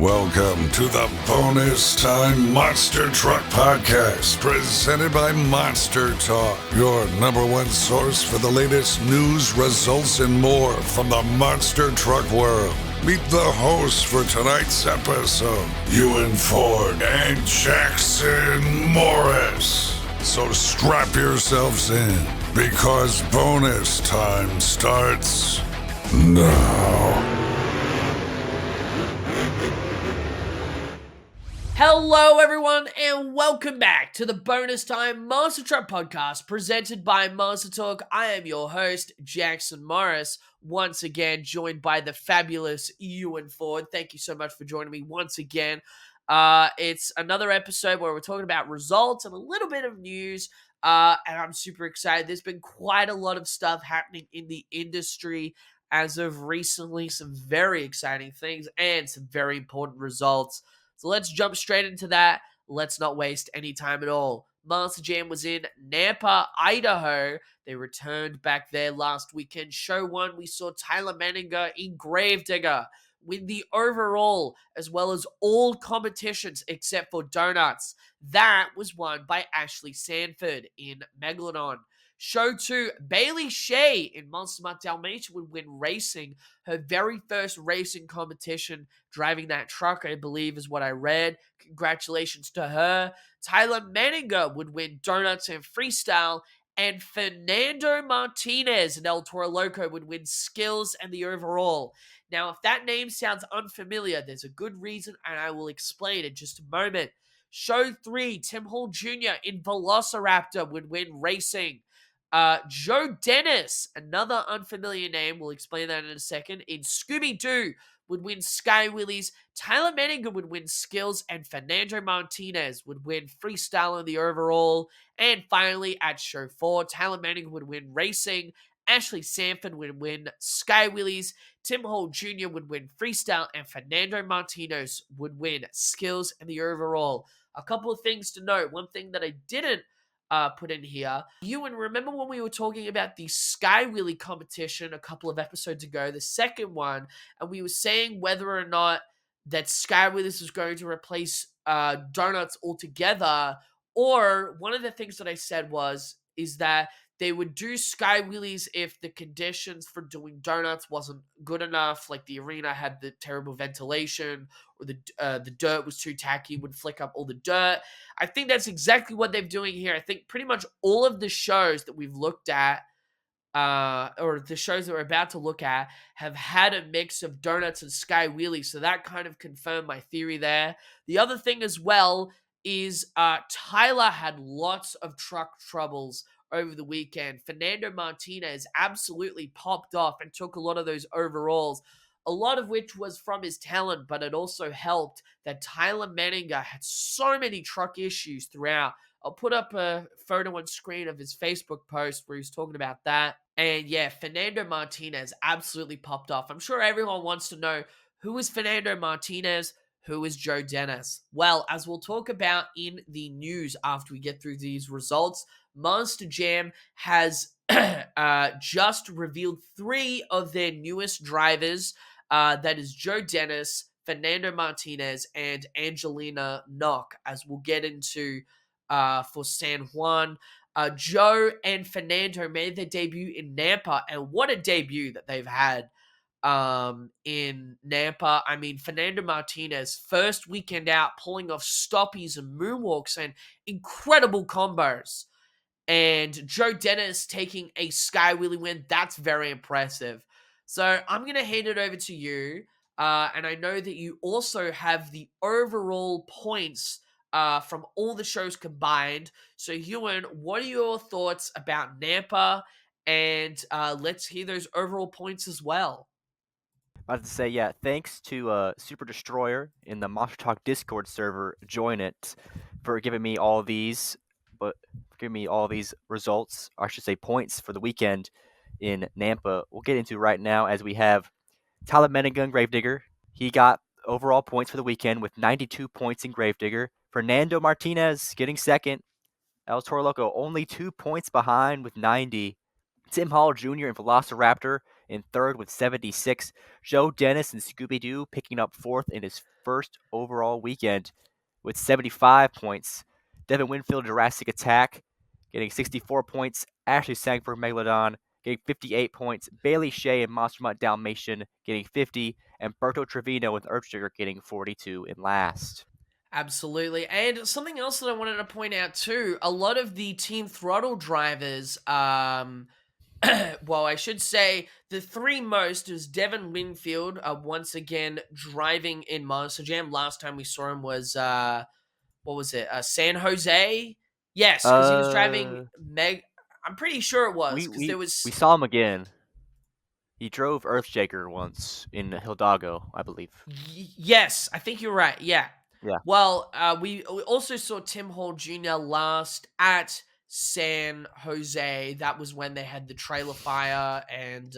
Welcome to the Bonus Time Monster Truck Podcast, presented by MonsterTalk, your number one source for the latest news, results, and more from the monster truck world. Meet the hosts for tonight's episode, Ewan Ford and Jackson Morris. So strap yourselves in, because bonus time starts now. Hello, everyone, and welcome back to the Bonus Time Monster Truck Podcast presented by MonsterTalk. I am your host, Jackson Morris, once again joined by the fabulous Ewan Ford. Thank you so much for joining me once again. It's another episode where we're talking about results and a little bit of news, and I'm super excited. There's been quite a lot of stuff happening in the industry as of recently, some very exciting things and some very important results. So let's jump straight into that. Let's not waste any time at all. Monster Jam was in Nampa, Idaho. They returned back there last weekend. Show 1, we saw Tyler Manninger in Gravedigger win the overall, as well as all competitions except for donuts. That was won by Ashley Sanford in Megalodon. Show 2, Bailey Shea in Monster Mutt Dalmatian would win racing, her very first racing competition, driving that truck, I believe is what I read. Congratulations to her. Tyler Manninger would win donuts and freestyle, and Fernando Martinez and El Toro Loco would win skills and the overall. Now, if that name sounds unfamiliar, there's a good reason, and I will explain in just a moment. Show 3, Tim Hall Jr. in Velociraptor would win racing. Joe Dennis, another unfamiliar name, we'll explain that in a second, in Scooby-Doo would win Sky Willies, Tyler Manninger would win skills, and Fernando Martinez would win freestyle in the overall. And finally, at Show 4, Tyler Manninger would win racing, Ashley Sanford would win Sky Willies, Tim Hall Jr. would win freestyle, and Fernando Martinez would win skills in the overall. A couple of things to note. One thing that I didn't put in here. Ewan, remember when we were talking about the Sky Wheelie competition a couple of episodes ago, the second one, and we were saying whether or not that Sky Wheelies was going to replace donuts altogether, or one of the things that I said is that they would do Sky Wheelies if the conditions for doing donuts wasn't good enough, like the arena had the terrible ventilation, or the dirt was too tacky, would flick up all the dirt. I think that's exactly what they're doing here. I think pretty much all of the shows that we've looked at, or the shows that we're about to look at, have had a mix of donuts and Sky Wheelies, so that kind of confirmed my theory there. The other thing as well is Tyler had lots of truck troubles over the weekend. Fernando Martinez absolutely popped off and took a lot of those overalls, a lot of which was from his talent, but it also helped that Tyler Manninger had so many truck issues throughout. I'll put up a photo on screen of his Facebook post where he's talking about that. And yeah, Fernando Martinez absolutely popped off. I'm sure everyone wants to know, who is Fernando Martinez? Who is Joe Dennis? Well, as we'll talk about in the news after we get through these results, Monster Jam has just revealed 3 of their newest drivers. That is Joe Dennis, Fernando Martinez, and Angelina Knock, as we'll get into for San Juan. Joe and Fernando made their debut in Nampa, and what a debut that they've had in Nampa. I mean, Fernando Martinez, first weekend out, pulling off stoppies and moonwalks and incredible combos. And Joe Dennis taking a Sky Wheelie win. That's very impressive. So I'm going to hand it over to you. And I know that you also have the overall points from all the shows combined. So Ewan, what are your thoughts about Nampa? And let's hear those overall points as well. About to say, yeah, thanks to Super Destroyer in the Monster Talk Discord server, Join It, for giving me all these results, or I should say points for the weekend in Nampa. We'll get into right now as we have Tyler Mennigan, Gravedigger. He got overall points for the weekend with 92 points in Gravedigger. Fernando Martinez getting second. El Toro Loco only 2 points behind with 90. Tim Hall Jr. in Velociraptor in third with 76. Joe Dennis and Scooby-Doo picking up fourth in his first overall weekend with 75 points. Devin Winfield, Jurassic Attack, getting 64 points. Ashley Sangford, Megalodon, getting 58 points. Bailey Shea and Monster Mutt Dalmatian getting 50. And Berto Trevino with Earthtrigger getting 42 in last. Absolutely. And something else that I wanted to point out too, a lot of the Team Throttle drivers, well, I should say the three most is Devin Winfield, once again driving in Monster Jam. Last time we saw him was, what was it, San Jose? Yes, because he was driving I'm pretty sure it was, because there was... We saw him again. He drove Earthshaker once in Hidalgo, I believe. Yes, I think you're right. Yeah. Yeah. Well, we also saw Tim Hall Jr. last at San Jose. That was when they had the trailer fire and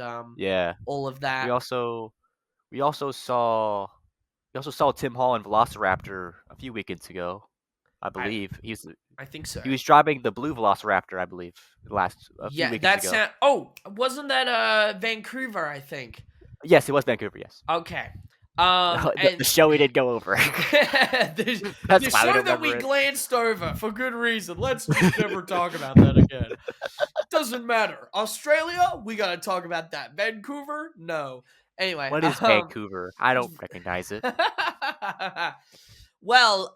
all of that. We also saw Tim Hall in Velociraptor a few weekends ago. I believe I think so. He was driving the blue Velociraptor, I believe, a few weekends ago. Wasn't that Vancouver, I think? Yes, it was Vancouver, yes. Okay. The show we didn't go over. the show that we glanced over for good reason. Let's just never talk about that again. Doesn't matter. Australia, we gotta talk about that. Vancouver, no. Anyway. What is Vancouver? I don't recognize it. Well,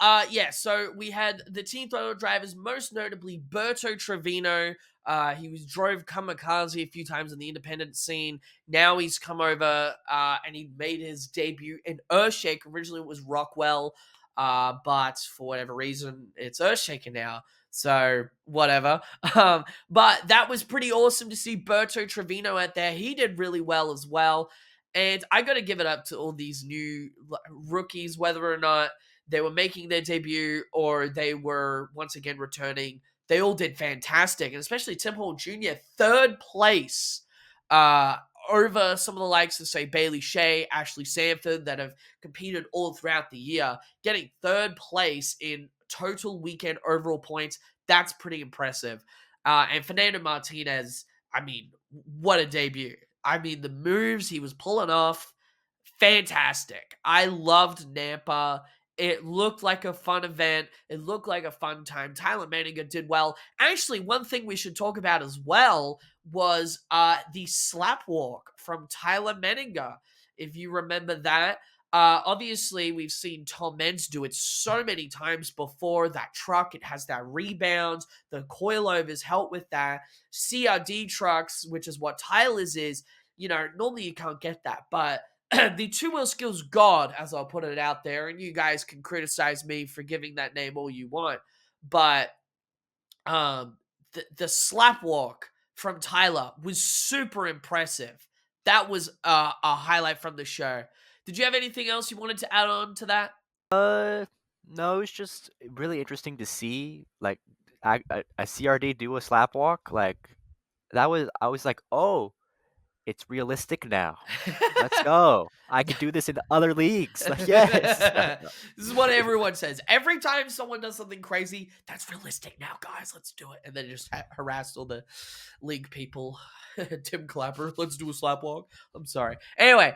so we had the Team Throttle drivers, most notably Berto Trevino. He drove Kamikaze a few times in the independent scene. Now he's come over and he made his debut in Earthshake. Originally it was Rockwell, but for whatever reason, it's Earthshaker now. So, whatever. But that was pretty awesome to see Berto Trevino out there. He did really well as well. And I got to give it up to all these new rookies, whether or not they were making their debut or they were once again returning. They all did fantastic, and especially Tim Hall Jr., third place over some of the likes of, say, Bailey Shea, Ashley Sanford, that have competed all throughout the year. Getting third place in total weekend overall points, that's pretty impressive. And Fernando Martinez, I mean, what a debut. I mean, the moves he was pulling off, fantastic. I loved Nampa. It looked like a fun event. It looked like a fun time. Tyler Manninger did well. Actually, one thing we should talk about as well was the slap walk from Tyler Manninger. If you remember that, obviously we've seen Tom Menz do it so many times before. That truck, it has that rebound. The coilovers help with that. CRD trucks, which is what Tyler's is, normally you can't get that, but the two-wheel skills god, as I'll put it out there, and you guys can criticize me for giving that name all you want, but the slap walk from Tyler was super impressive. That was a highlight from the show. Did you have anything else you wanted to add on to that? No, it's just really interesting to see, like, a CRD do a slap walk. Like, I was like, oh, it's realistic now. Let's go. I could do this in other leagues. Like, yes. This is what everyone says. Every time someone does something crazy, that's realistic now, guys. Let's do it. And then just harassed all the league people. Tim Clapper, let's do a slap walk. I'm sorry. Anyway.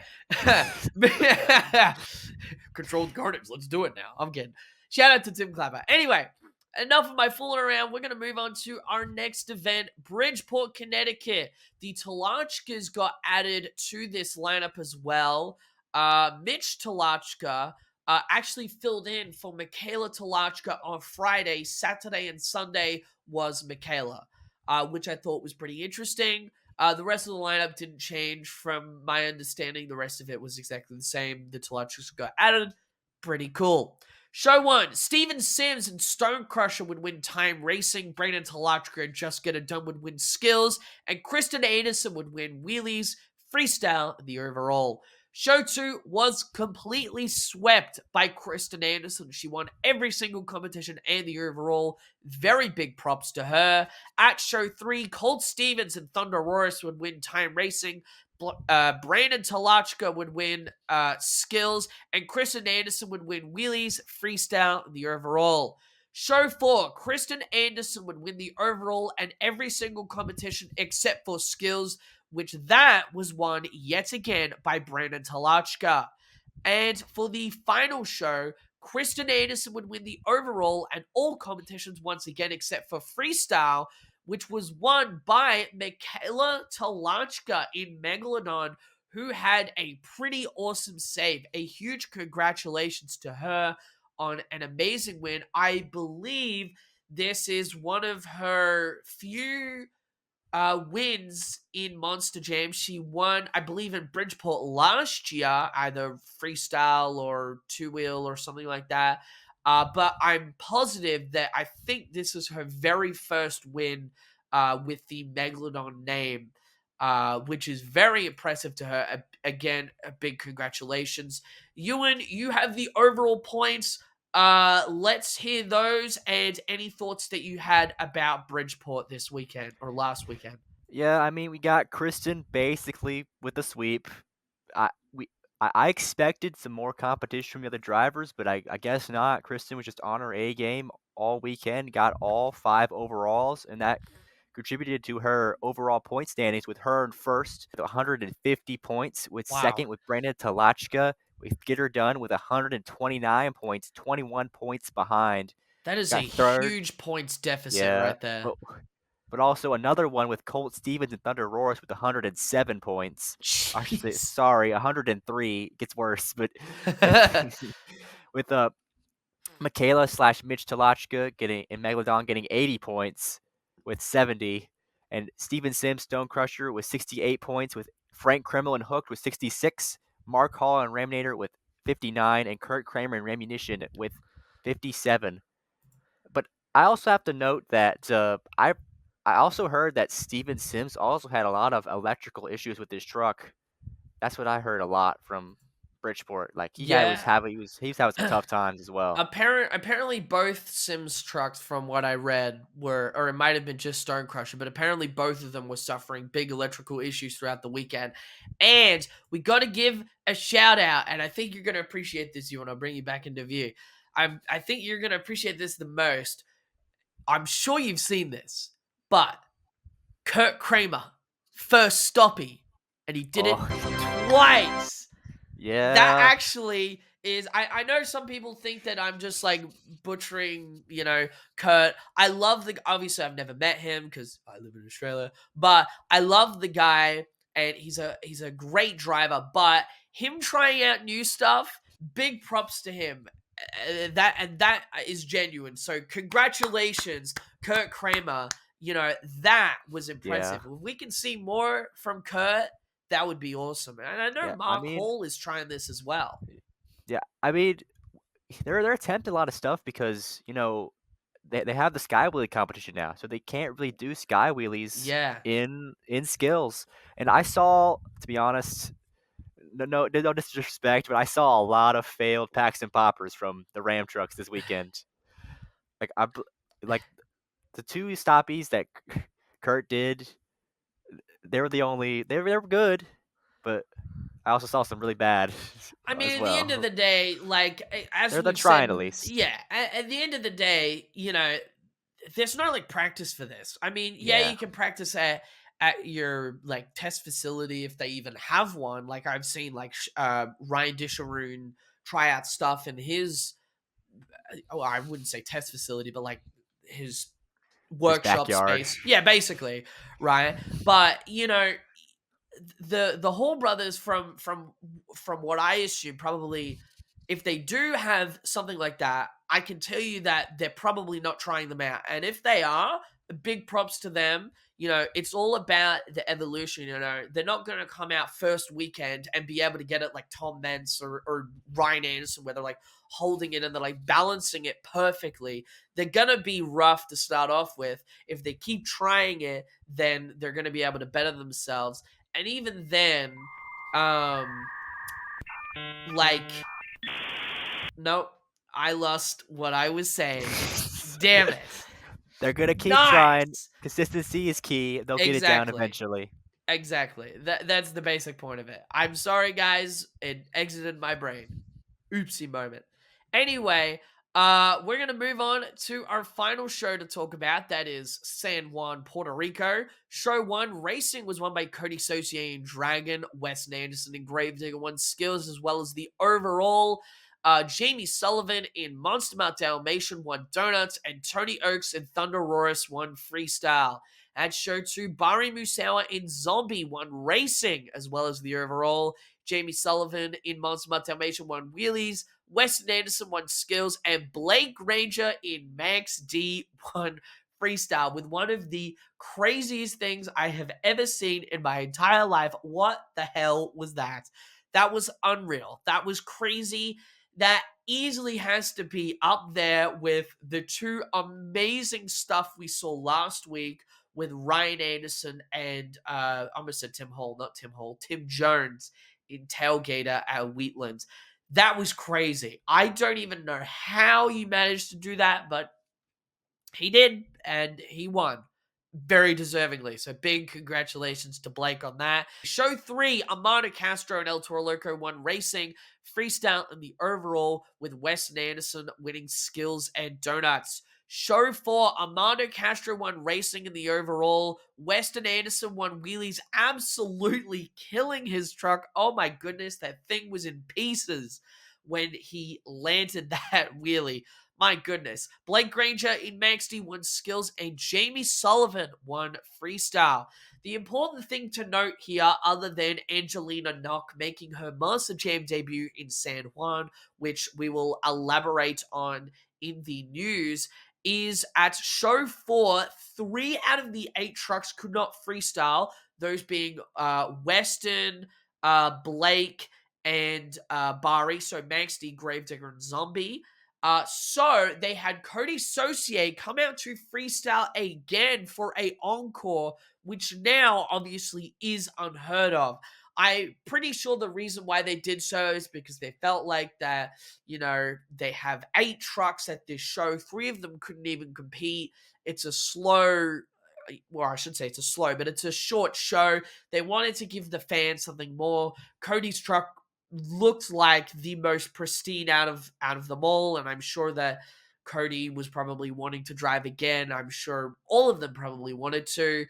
Controlled carnage. Let's do it now. I'm kidding. Shout out to Tim Clapper. Anyway. Enough of my fooling around. We're going to move on to our next event, Bridgeport, Connecticut. The Talachkas got added to this lineup as well. Mitch Talachka actually filled in for Michaela Talachka on Friday. Saturday and Sunday was Michaela, which I thought was pretty interesting. The rest of the lineup didn't change. From my understanding, the rest of it was exactly the same. The Talachkas got added. Pretty cool. Show 1, Steven Sims and Stone Crusher would win time racing. Brandon Talachka and Just Get It Done would win skills. And Kristen Anderson would win wheelies, freestyle, and the overall. Show 2 was completely swept by Kristen Anderson. She won every single competition and the overall. Very big props to her. At Show 3, Colt Stevens and Thunder Roris would win time racing. Brandon Talachka would win skills, and Kristen Anderson would win wheelies, freestyle, and the overall. Show 4, Kristen Anderson would win the overall and every single competition except for skills, which that was won yet again by Brandon Talachka. And for the final show, Kristen Anderson would win the overall and all competitions once again except for freestyle, which was won by Michaela Talachka in Megalodon, who had a pretty awesome save. A huge congratulations to her on an amazing win. I believe this is one of her few wins in Monster Jam. She won, I believe, in Bridgeport last year, either freestyle or two wheel or something like that. But I'm positive that I think this is her very first win with the Megalodon name, which is very impressive to her. Again, a big congratulations. Ewan, you have the overall points. Let's hear those and any thoughts that you had about Bridgeport this weekend or last weekend. Yeah, I mean, we got Kristen basically with the sweep. I we I expected some more competition from the other drivers, but I guess not. Kristen was just on her A game all weekend, got all 5 overalls, and that contributed to her overall point standings with her in first with 150 points, with Wow. second with Brandon Talachka. We get her done with 129 points, 21 points behind. That is a Got third, huge points deficit yeah, right there. but also another one with Colt Stevens and Thunder Roars with 107 points. I should say, Jeez. sorry, 103 gets worse, but with Michaela slash Mitch Talachka getting and Megalodon getting 80 points with 70, and Steven Sims Stone Crusher with 68 points, with Frank Kreml and Hooked with 66, Mark Hall and Ramnator with 59, and Kurt Kramer and Ramunition with 57. But I also have to note that I also heard that Steven Sims also had a lot of electrical issues with his truck. That's what I heard a lot from Bridgeport. Like Yeah. he was having some tough times as well. Apparently both Sims trucks, from what I read, were, or it might have been just Stone Crusher, but apparently both of them were suffering big electrical issues throughout the weekend. And we got to give a shout out, and I think you're going to appreciate this, Ewan. I'll bring you back into view. I think you're going to appreciate this the most. I'm sure you've seen this, but Kurt Kramer, first stoppie, and he did it Oh, twice. That yeah, actually is, I know some people think that I'm just like butchering, Kurt. I love obviously I've never met him because I live in Australia, but I love the guy and he's a great driver, but him trying out new stuff, big props to him. That is genuine. So congratulations, Kurt Kramer. That was yeah, impressive. If we can see more from Kurt, that would be awesome. And I know yeah. Mark Hall is trying this as well. Yeah. I mean, they're attempting a lot of stuff because they have the sky wheelie competition now, so they can't really do sky wheelies Yeah. in skills. And I saw, to be honest, no disrespect, but I saw a lot of failed packs and poppers from the Ram trucks this weekend. Like like the two stoppies that Kurt did, they were the only they were good, but I also saw some really bad I as mean, at the end of well. the day, like, as They're we've trying at said, least. yeah, at the end of the day, there's no like practice for this. I mean, yeah, Yeah. you can practice at your like test facility if they even have one. Like I've seen like Ryan Disharoon try out stuff in his, oh, I wouldn't say test facility, but like his His workshop backyard. space. Yeah, basically, right? But the Hall brothers, from what I assume, probably if they do have something like that, I can tell you that they're probably not trying them out. And if they are, big props to them. It's all about the evolution. They're not going to come out first weekend and be able to get it like Tom Mentz or Ryan Anderson, where they're like holding it and they're like balancing it perfectly. They're going to be rough to start off with. If they keep trying it, then they're going to be able to better themselves. And even then, like, nope, I lost what I was saying. Damn it. They're gonna keep trying. Nice. Consistency is key. They'll get it down Exactly. eventually. Exactly. That's the basic point of it. I'm sorry, guys. It exited my brain. Oopsie moment. Anyway, We're gonna move on to our final show to talk about. That is San Juan, Puerto Rico. Show 1 racing was won by Cody Saucier in Dragon, Weston Anderson in Gravedigger won skills, as well as the overall. Jamie Sullivan in Monster Mount Dalmatian won donuts, and Tony Oaks in Thunder Roarus won freestyle. At show 2, Bari Musawa in Zombie won racing, as well as the overall. Jamie Sullivan in Monster Mount Dalmatian won wheelies. Weston Anderson won skills, and Blake Granger in Max D won freestyle with one of the craziest things I have ever seen in my entire life. What the hell was that? That was unreal. That was crazy. That easily has to be up there with the 2 amazing stuff we saw last week with Ryan Anderson and I almost said Tim Hall, not Tim Hall, Tim Jones in Tailgater at Wheatlands. That was crazy. I don't even know how you managed to do that, but he did, and he won very deservingly. So big congratulations to Blake on that. Show 3, Amanda Castro and El Toro Loco won racing, freestyle, and the overall, with Weston Anderson winning skills and donuts. Show 4, Armando Castro won racing in the overall. Weston Anderson won wheelies, absolutely killing his truck. Oh my goodness, that thing was in pieces when he landed that wheelie. My goodness. Blake Granger in Max D won skills, and Jamie Sullivan won freestyle. The important thing to note here, other than Angelina Knock making her Master Jam debut in San Juan, which we will elaborate on in the news, is at show 4, 3 out of the 8 trucks could not freestyle, those being Weston, Blake, and Bari, so Max D, Gravedigger, and Zombie. So they had Cody Saucier come out to freestyle again for a encore, which now obviously is unheard of. I'm pretty sure the reason why they did so is because they felt like that, they have 8 trucks at this show. 3 of them couldn't even compete. It's a slow, well, I should say it's a slow, but it's a short show. They wanted to give the fans something more. Cody's truck looked like the most pristine out of them all, and I'm sure that Cody was probably wanting to drive again. I'm sure all of them probably wanted to.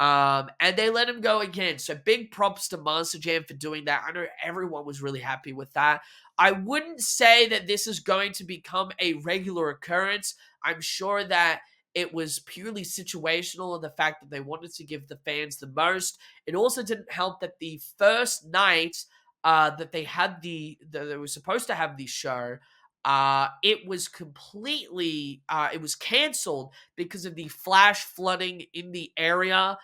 And they let him go again. So big props to Monster Jam for doing that. I know everyone was really happy with that. I wouldn't say that this is going to become a regular occurrence. I'm sure that it was purely situational, and the fact that they wanted to give the fans the most. It also didn't help that the first night that they had that they were supposed to have the show, it was completely it was canceled because of the flash flooding in the area.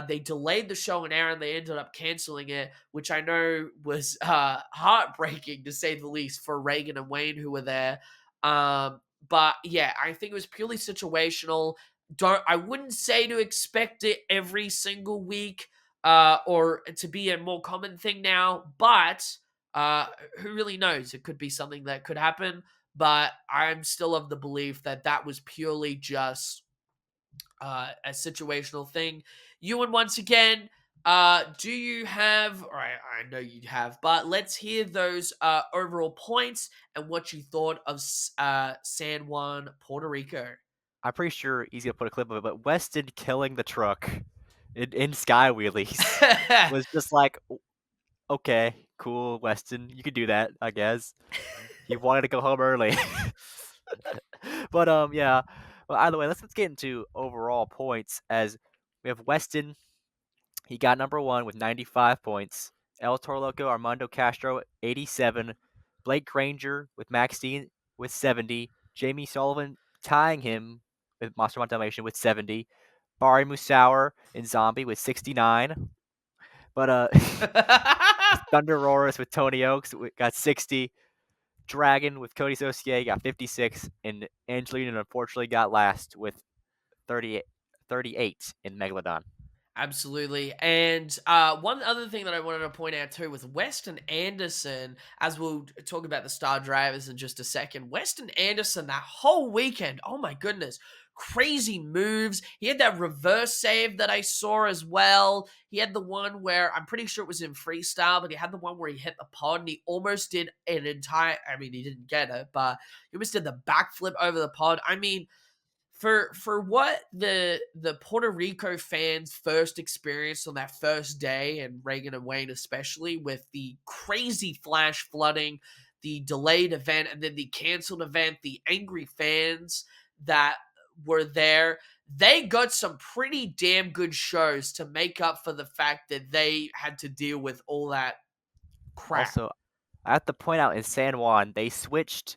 They delayed the show an hour and they ended up canceling it, which I know was heartbreaking to say the least for Reagan and Wayne who were there. But yeah, I think it was purely situational. I wouldn't say to expect it every single week, or to be a more common thing now, but who really knows? It could be something that could happen, but I'm still of the belief that that was purely just a situational thing. Ewan, once again, do you have, or I know you have, but let's hear those overall points and what you thought of San Juan, Puerto Rico. I'm pretty sure he's gonna put a clip of it, but Weston killing the truck in sky wheelies was just like, okay, cool, Weston, you could do that, I guess. He wanted to go home early. But yeah. Well, either way, let's get into overall points as we have Weston. He got number 1 with 95 points. El Toro Loco, Armando Castro, 87. Blake Granger with Max Dean with 70. Jamie Sullivan tying him with Monster Mount Dalmatian with 70. Bari Musauer in Zombie with 69. But Thunder Roarus with Tony Oaks got 60. Dragon with Cody Saucier got 56. And Angelina unfortunately got last with 38 in Megalodon. Absolutely. And one other thing that I wanted to point out too with Weston Anderson, as we'll talk about the star drivers in just a second. Weston Anderson, that whole weekend, oh my goodness, crazy moves. He had that reverse save that I saw as well. He had the one where I'm pretty sure it was in freestyle, but he had the one where he hit the pod and he almost did an entire, I mean, he didn't get it, but he almost did the backflip over the pod. I mean, for what the Puerto Rico fans first experienced on that first day, and Reagan and Wayne especially, with the crazy flash flooding, the delayed event, and then the canceled event, the angry fans that were there, they got some pretty damn good shows to make up for the fact that they had to deal with all that crap. Also, I have to point out in San Juan, they switched.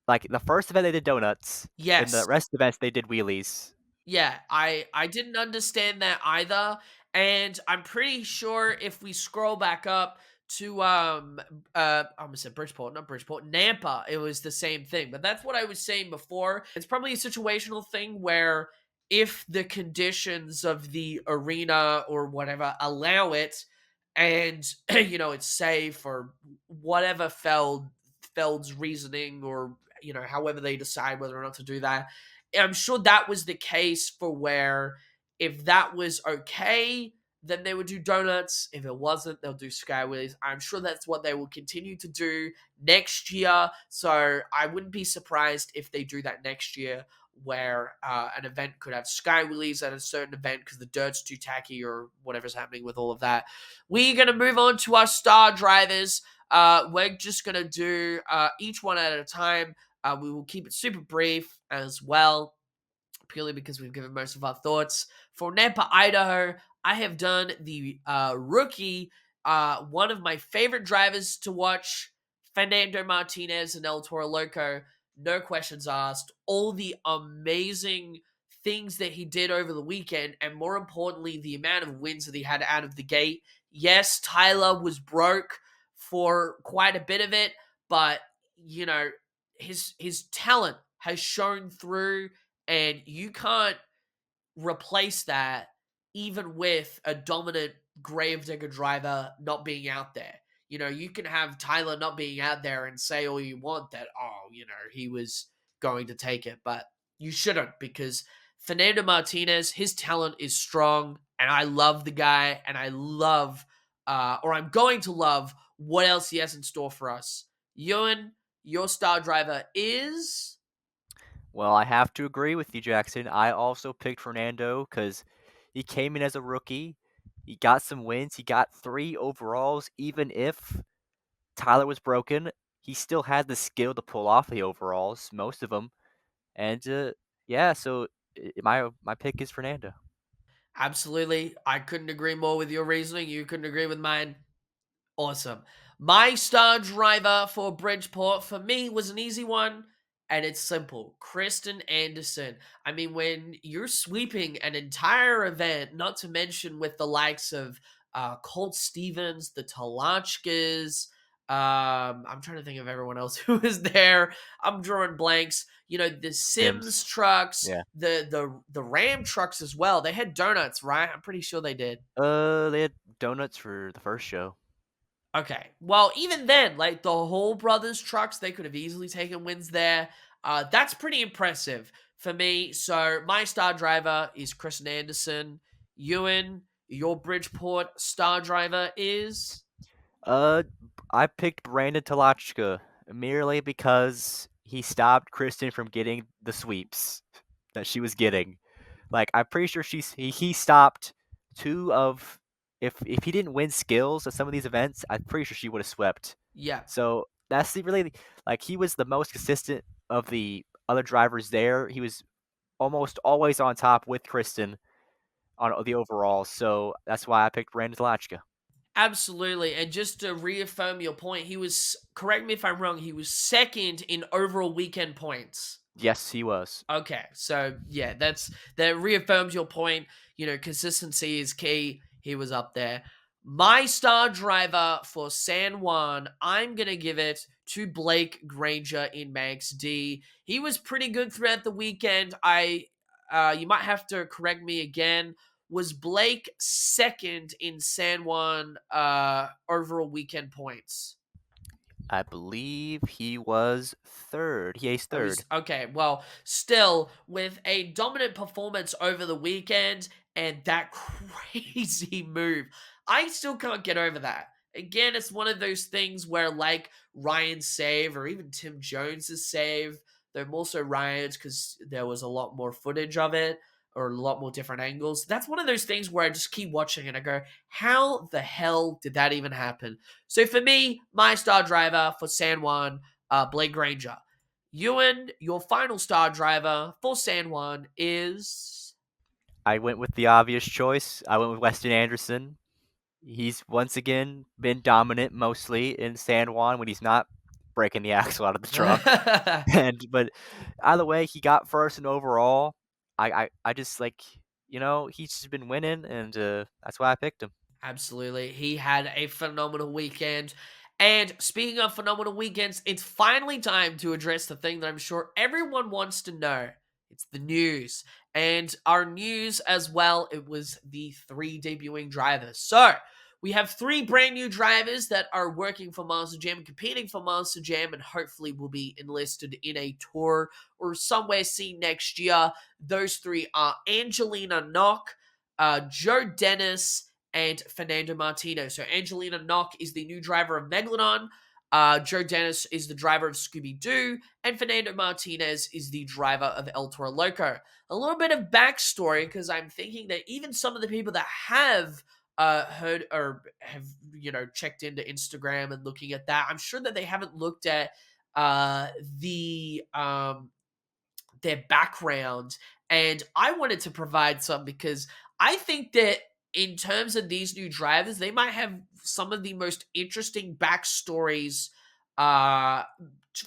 Like the first event, they did donuts. In the Yes. rest of the events, they did wheelies. Yeah, I didn't understand that either, and I'm pretty sure if we scroll back up to I almost said Bridgeport, not Bridgeport, Nampa, it was the same thing. But that's what I was saying before. It's probably a situational thing where if the conditions of the arena or whatever allow it, and it's safe or whatever Feld's reasoning, or however they decide whether or not to do that. I'm sure that was the case for where if that was okay, then they would do donuts. If it wasn't, they'll do skywheelies. I'm sure that's what they will continue to do next year. So I wouldn't be surprised if they do that next year, where an event could have skywheelies at a certain event because the dirt's too tacky or whatever's happening with all of that. We're going to move on to our star drivers. We're just going to do each one at a time. We will keep it super brief as well, purely because we've given most of our thoughts. For Nampa, Idaho, I have done the rookie, one of my favorite drivers to watch, Fernando Martinez and El Toro Loco. No questions asked. All the amazing things that he did over the weekend, and more importantly, the amount of wins that he had out of the gate. Yes, Tyler was broke for quite a bit of it, but you know, his talent has shown through, and you can't replace that even with a dominant Gravedigger driver not being out there. You can have Tyler not being out there and say all you want that, he was going to take it, but you shouldn't, because Fernando Martinez, his talent is strong, and I love the guy, and I love, or I'm going to love what else he has in store for us. Ewan, your star driver is. Well, I have to agree with you, Jackson. I also picked Fernando because he came in as a rookie. He got some wins. He got 3 overalls. Even if Tyler was broken, he still had the skill to pull off the overalls, most of them. And yeah, so my pick is Fernando. Absolutely. I couldn't agree more with your reasoning. You couldn't agree with mine. Awesome. My star driver for Bridgeport, for me, was an easy one, and it's simple. Kristen Anderson. I mean, when you're sweeping an entire event, not to mention with the likes of Colt Stevens, the Talachkas, I'm trying to think of everyone else who was there. I'm drawing blanks. The Sims Sims. trucks, Yeah. the Ram trucks as well. They had donuts, right? I'm pretty sure they did. They had donuts for the first show. Okay. Well, even then, like the Hall brothers trucks, they could have easily taken wins there. That's pretty impressive for me. So my star driver is Kristen Anderson. Ewan, your Bridgeport star driver is. Uh, I picked Brandon Talachka merely because he stopped Kristen from getting the sweeps that she was getting. Like I'm pretty sure he stopped 2 of if he didn't win skills at some of these events, I'm pretty sure she would have swept. Yeah, So that's really like he was the most consistent of the other drivers there. He was almost always on top with Kristen on the overall. So that's why I picked Brandon Talachka. absolutely. And just to reaffirm your point, he was, correct me if I'm wrong, he was second in overall weekend points. Yes, he was. Okay, so yeah, that reaffirms your point. Consistency is key. He was up there. My star driver for San Juan, I'm gonna give it to Blake Granger in Max D. He was pretty good throughout the weekend. You might have to correct me again, was Blake second in San Juan overall weekend points? I believe he was third. He aced Oh, he's third. okay. Well, still with a dominant performance over the weekend and that crazy move, I still can't get over that. Again, it's one of those things where, like Ryan's save or even Tim Jones's save, though more so Ryan's because there was a lot more footage of it or a lot more different angles. That's one of those things where I just keep watching and I go, "How the hell did that even happen?" So for me, my star driver for San Juan, Blake Granger. Ewan, your final star driver for San Juan is. I went with the obvious choice. I went with Weston Anderson. He's once again been dominant mostly in San Juan when he's not breaking the axle out of the truck. But either way, he got first and overall. I just he's just been winning, and that's why I picked him. Absolutely. He had a phenomenal weekend. And speaking of phenomenal weekends, it's finally time to address the thing that I'm sure everyone wants to know. It's the news. And our news as well, it was the 3 debuting drivers. So, we have 3 brand new drivers that are working for Monster Jam, competing for Monster Jam, and hopefully will be enlisted in a tour or somewhere seen next year. Those 3 are Angelina Knock, Joe Dennis, and Fernando Martinez. So Angelina Knock is the new driver of Megalodon. Joe Dennis is the driver of Scooby-Doo, and Fernando Martinez is the driver of El Toro Loco. A little bit of backstory, because I'm thinking that even some of the people that have heard or have checked into Instagram and looking at that, I'm sure that they haven't looked at the their background, and I wanted to provide some because I think that in terms of these new drivers, they might have some of the most interesting backstories uh,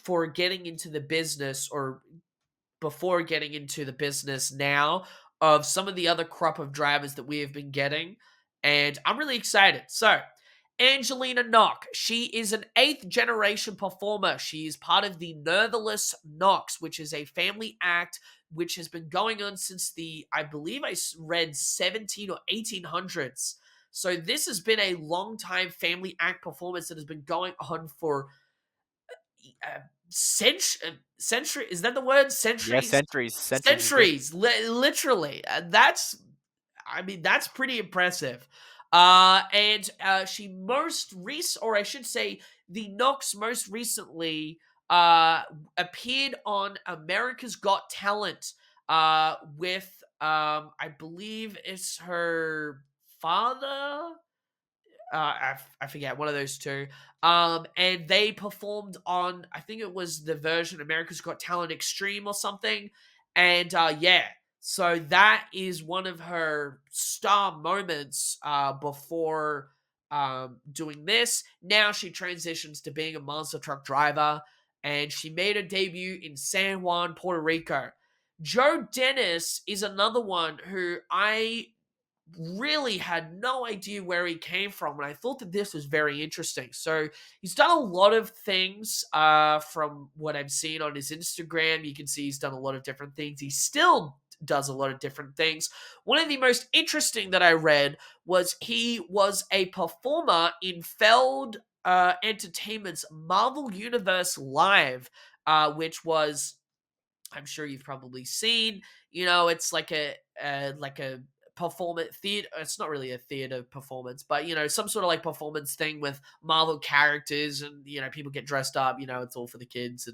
for getting into the business or before getting into the business now of some of the other crop of drivers that we have been getting. And I'm really excited. So, Angelina Knock, she is an 8th generation performer. She is part of the Nerveless Knocks, which is a family act which has been going on since I believe I read 17 or 1800s. So this has been a long time family act performance that has been going on for century, is that the word? Yeah, Centuries? centuries is good. Centuries, literally. That's pretty impressive. And she most recent, or I should say, the Knox most recently appeared on America's Got Talent with I believe it's her father. I forget, one of those two. And they performed on, I think it was the version America's Got Talent Extreme or something. And yeah, so that is one of her star moments before doing this. Now she transitions to being a monster truck driver, and she made her debut in San Juan, Puerto Rico. Joe Dennis is another one who I really had no idea where he came from, and I thought that this was very interesting. So he's done a lot of things from what I've seen on his Instagram. You can see he's done a lot of different things. He still does a lot of different things. One of the most interesting that I read was he was a performer in Feld Entertainment's Marvel Universe Live, which was, I'm sure you've probably seen. It's like a performance theater. It's not really a theater performance, but some sort of like performance thing with Marvel characters, and people get dressed up. It's all for the kids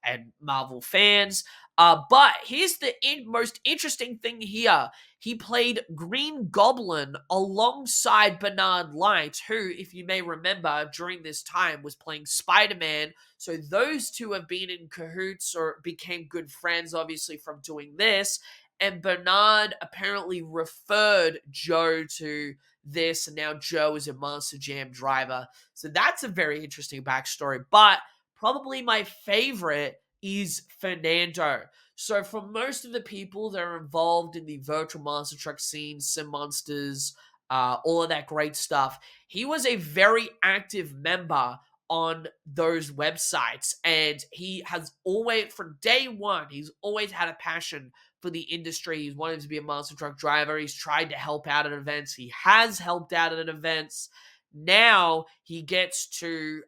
and Marvel fans. But here's the most interesting thing here. He played Green Goblin alongside Bernard Light, who, if you may remember, during this time was playing Spider-Man. So those two have been in cahoots or became good friends, obviously, from doing this. And Bernard apparently referred Joe to this, and now Joe is a Monster Jam driver. So that's a very interesting backstory. But probably my favorite is Fernando. So for most of the people that are involved in the virtual monster truck scene, Sim Monsters, all of that great stuff, he was a very active member on those websites. And he has always, from day one, he's always had a passion for the industry. He's wanted to be a monster truck driver. He's tried to help out at events. He has helped out at events. Now he gets to,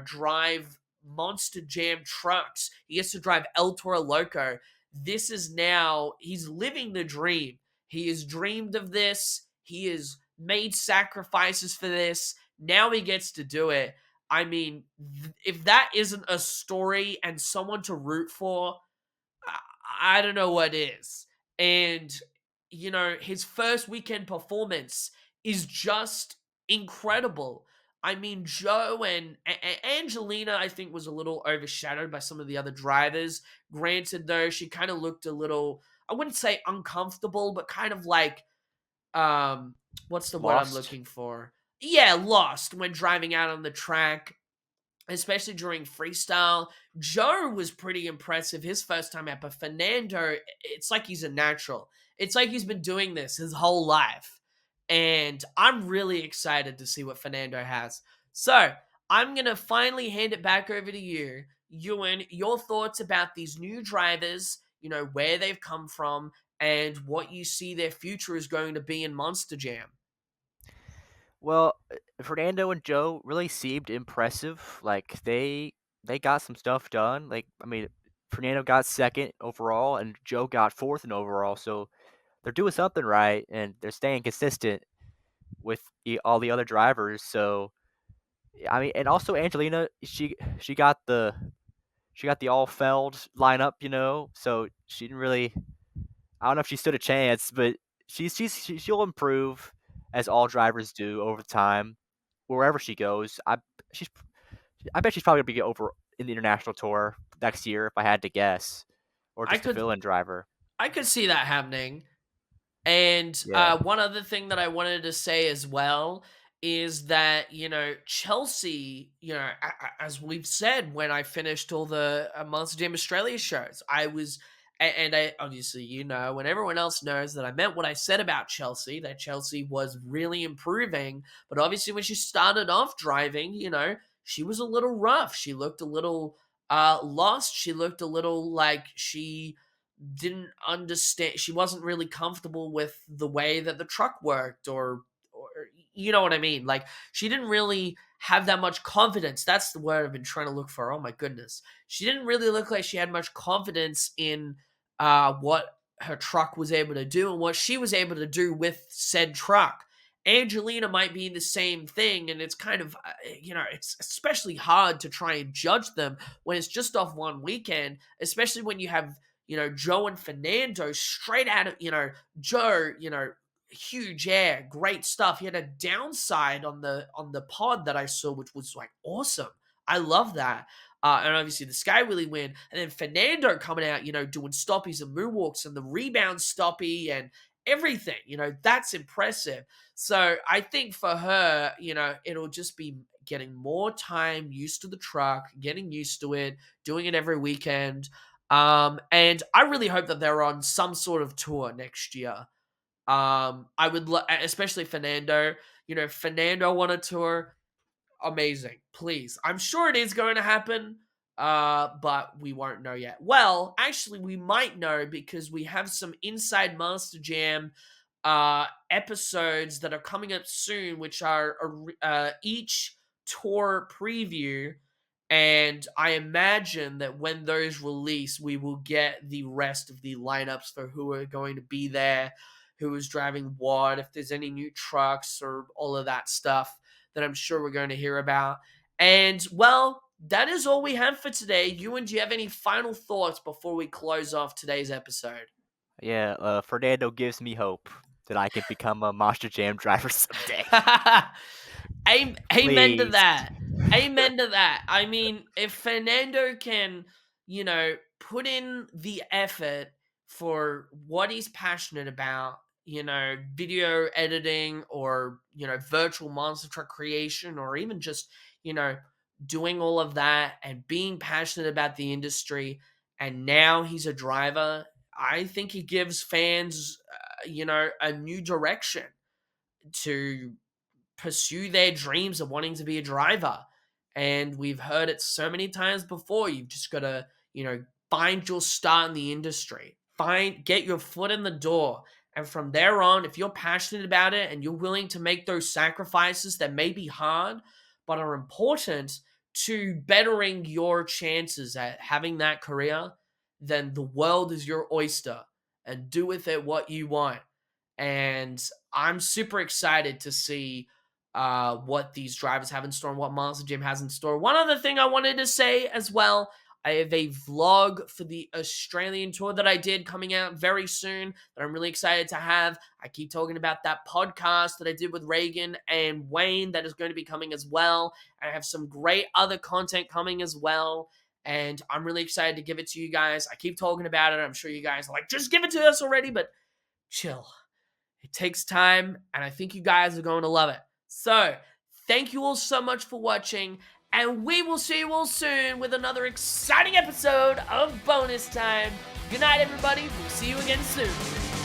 drive Monster Jam trucks. He gets to drive El Toro Loco. This is now, he's living the dream. He has dreamed of this. He has made sacrifices for this. Now he gets to do it. I mean, if that isn't a story and someone to root for, I don't know what is. And, his first weekend performance is just incredible. I mean, Joe and Angelina, I think, was a little overshadowed by some of the other drivers. Granted, though, she kind of looked a little, I wouldn't say uncomfortable, but kind of like, what's the word I'm Lost. looking for? Yeah, lost when driving out on the track, especially during freestyle. Joe was pretty impressive his first time out, but Fernando, it's like he's a natural. It's like he's been doing this his whole life. And I'm really excited to see what Fernando has. So, I'm going to finally hand it back over to you. Ewan, your thoughts about these new drivers, where they've come from, and what you see their future is going to be in Monster Jam. Well, Fernando and Joe really seemed impressive. Like they got some stuff done. Like I mean, Fernando got second overall, and Joe got fourth in overall. So they're doing something right, and they're staying consistent with all the other drivers. So I mean, and also Angelina, she got the all Feld lineup, So she didn't really. I don't know if she stood a chance, but she'll improve as all drivers do over time wherever she goes. She's I bet she's probably gonna be over in the international tour next year if I had to guess, or I just a could fill-in driver. I could see that happening. And Yeah, one other thing that I wanted to say as well is that, Chelsea, as we've said, when I finished all the Monster Jam Australia shows, and I obviously, and everyone else knows that I meant what I said about Chelsea, that Chelsea was really improving. But obviously, when she started off driving, she was a little rough. She looked a little lost. She looked a little like she didn't understand, she wasn't really comfortable with the way that the truck worked, or you know what I mean, like she didn't really have that much confidence. That's the word I've been trying to look for. Oh my goodness, she didn't really look like she had much confidence in what her truck was able to do and what she was able to do with said truck. Angelina might be the same thing, and it's kind of it's especially hard to try and judge them when it's just off one weekend, especially when you have Joe and Fernando straight out of, Joe, huge air, great stuff. He had a downside on the pod that I saw, which was like awesome. I love that. And obviously the Sky Willy win. And then Fernando coming out, doing stoppies and moonwalks and the rebound stoppie and everything, that's impressive. So I think for her, it'll just be getting more time used to the truck, getting used to it, doing it every weekend. And I really hope that they're on some sort of tour next year. I would, especially Fernando. Fernando on a tour, amazing. Please, I'm sure it is going to happen. But we won't know yet. Well, actually, we might know because we have some Inside Master Jam episodes that are coming up soon, which are each tour preview. And I imagine that when those release, we will get the rest of the lineups for who are going to be there, who is driving what, if there's any new trucks or all of that stuff that I'm sure we're going to hear about. And, well, that is all we have for today. Ewan, do you have any final thoughts before we close off today's episode? yeah. Fernando gives me hope that I can become a Monster Jam driver someday. Amen to Please. that. Amen to that. I mean, if Fernando can, put in the effort for what he's passionate about, video editing or, virtual monster truck creation, or even just, doing all of that and being passionate about the industry, and now he's a driver, I think he gives fans, a new direction to pursue their dreams of wanting to be a driver. And we've heard it so many times before. You've just got to, find your start in the industry. Get your foot in the door. And from there on, if you're passionate about it and you're willing to make those sacrifices that may be hard, but are important to bettering your chances at having that career, then the world is your oyster and do with it what you want. And I'm super excited to see what these drivers have in store and what Monster Jam has in store. One other thing I wanted to say as well, I have a vlog for the Australian tour that I did coming out very soon that I'm really excited to have. I keep talking about that podcast that I did with Reagan and Wayne that is going to be coming as well. I have some great other content coming as well. And I'm really excited to give it to you guys. I keep talking about it. I'm sure you guys are like, just give it to us already, but chill. It takes time, and I think you guys are going to love it. So, thank you all so much for watching, and we will see you all soon with another exciting episode of Bonus Time. Good night, everybody. We'll see you again soon.